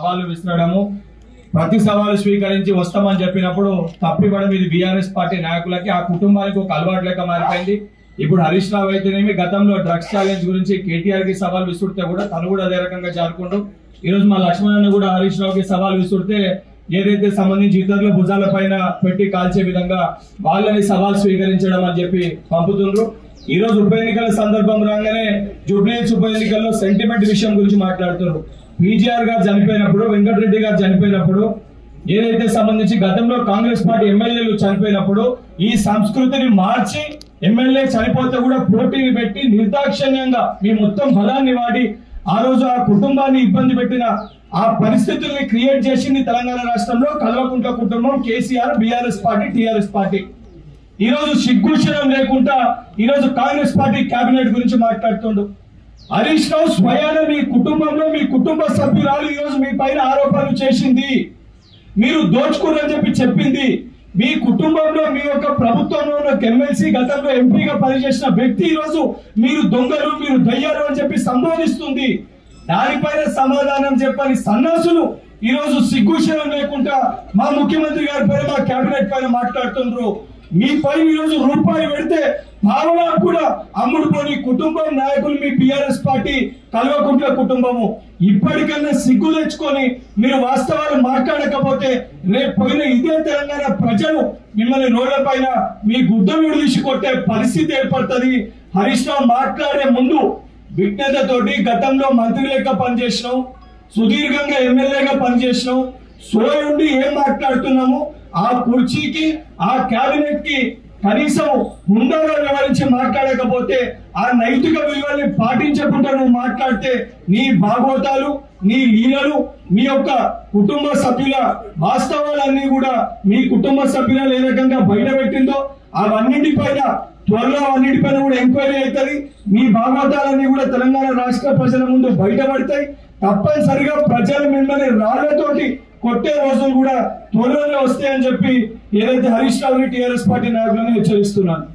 సవాళ్లు విసరడము, ప్రతి సవాలు స్వీకరించి వస్తామని చెప్పినప్పుడు తప్పివ్వడం ఇది బీఆర్ఎస్ పార్టీ నాయకులకి, ఆ కుటుంబానికి ఒక అలవాటు లెక్క మారిపోయింది. ఇప్పుడు హరీష్ రావు అయితేనేమి గతంలో డ్రగ్స్ ఛాలెంజ్ గురించి కేటీఆర్ కి సవాల్ విసుడితే కూడా తను కూడా అదే రకంగా జారుకుంటూ ఈ రోజు మా లక్ష్మణ్ కూడా హరీష్ రావుకి సవాల్ విసుడితే ఏదైతే సంబంధించి ఇతరుల భుజాల పైన పెట్టి కాల్చే విధంగా వాళ్ళని సవాల్ స్వీకరించడం అని చెప్పి పంపుతుండ్రు. ఈ రోజు ఉప ఎన్నికల సందర్భం రాగానే జూబ్లీహిల్స్ ఉప ఎన్నికల్లో సెంటిమెంట్ విషయం గురించి మాట్లాడుతున్నారు. పీజీఆర్ గారు చనిపోయినప్పుడు, వెంకటరెడ్డి గారు చనిపోయినప్పుడు, ఏదైతే సంబంధించి గతంలో కాంగ్రెస్ పార్టీ ఎమ్మెల్యేలు చనిపోయినప్పుడు ఈ సంస్కృతిని మార్చి ఎమ్మెల్యే చనిపోతే కూడా పోటీని పెట్టి నిర్దాక్షిణ్యంగా మీ మొత్తం బలాన్ని వాడి ఆ రోజు ఆ కుటుంబాన్ని ఇబ్బంది పెట్టిన ఆ పరిస్థితుల్ని క్రియేట్ చేసింది తెలంగాణ రాష్ట్రంలో కల్వకుంట్ల కుటుంబం, KCR, BRS party, TRS party. ఈ రోజు సిగ్గుశరం లేకుండా ఈ రోజు కాంగ్రెస్ పార్టీ కేబినెట్ గురించి మాట్లాడుతుండు. హరీష్ రావు స్వయాన మీ కుటుంబంలో మీ కుటుంబ సభ్యురాలు ఈ రోజు మీ పైన ఆరోపణలు చేసింది, మీరు దోచుకున్నారని చెప్పి చెప్పింది. మీ కుటుంబంలో మీ యొక్క ప్రభుత్వంలో ఉన్న ఎమ్మెల్సీ, గతంలో ఎంపీగా పనిచేసిన వ్యక్తి ఈ రోజు మీరు దొంగలు, మీరు దయ్యాలు అని చెప్పి సంబోధిస్తుంది. దానిపైన సమాధానం చెప్పని సన్నాసులు ఈ రోజు సిగ్గుశరం లేకుండా మా ముఖ్యమంత్రి గారి పైన, మా కేబినెట్ పైన మాట్లాడుతున్నారు. మీ పైన ఈ రోజు రూపాయి పెడితే భావన కూడా అమ్ముడు పోని కుటుంబం నాయకులు మీ బీఆర్ఎస్ పార్టీ, కల్వకుంట్ల కుటుంబము. ఇప్పటికన్నా సిగ్గు తెచ్చుకొని మీరు వాస్తవాలు మాట్లాడకపోతే రేపు పోయిన ఇదే తెలంగాణ ప్రజలు మిమ్మల్ని రోడ్ల పైన మీ గుడ్డ విడిచి కొట్టే పరిస్థితి ఏర్పడుతుంది. హరీష్ రావు మాట్లాడే ముందు విజ్ఞతతోటి గతంలో మంత్రి లెక్క పనిచేసినావు, సుదీర్ఘంగా ఎమ్మెల్యేగా పనిచేసినావు, సోయుండి ఏం మాట్లాడుతున్నాము, ఆ కుర్చీకి ఆ కేబినెట్ కి కనీసం హుందాగా వివరించి మాట్లాడకపోతే, ఆ నైతిక విలువల్ని పాటించకుండా నువ్వు మాట్లాడితే నీ భాగవతాలు, నీ లీలలు, మీ యొక్క కుటుంబ సభ్యుల వాస్తవాలన్నీ కూడా మీ కుటుంబ సభ్యులు ఏ రకంగా బయట పెట్టిందో అవన్నింటిపైన త్వరలో అన్నిటిపైన కూడా ఎంక్వైరీ అవుతుంది. మీ భాగవతాలన్నీ కూడా తెలంగాణ రాష్ట్ర ప్రజల ముందు బయటపడతాయి. తప్పనిసరిగా ప్రజలు మిమ్మల్ని రాళ్లతోటి కొట్టే రోజులు కూడా త్వరలోనే వస్తాయని చెప్పి ఏదైతే హరీష్ రావుని టీఆర్ఎస్ పార్టీ నాయకులను హెచ్చరిస్తున్నాను.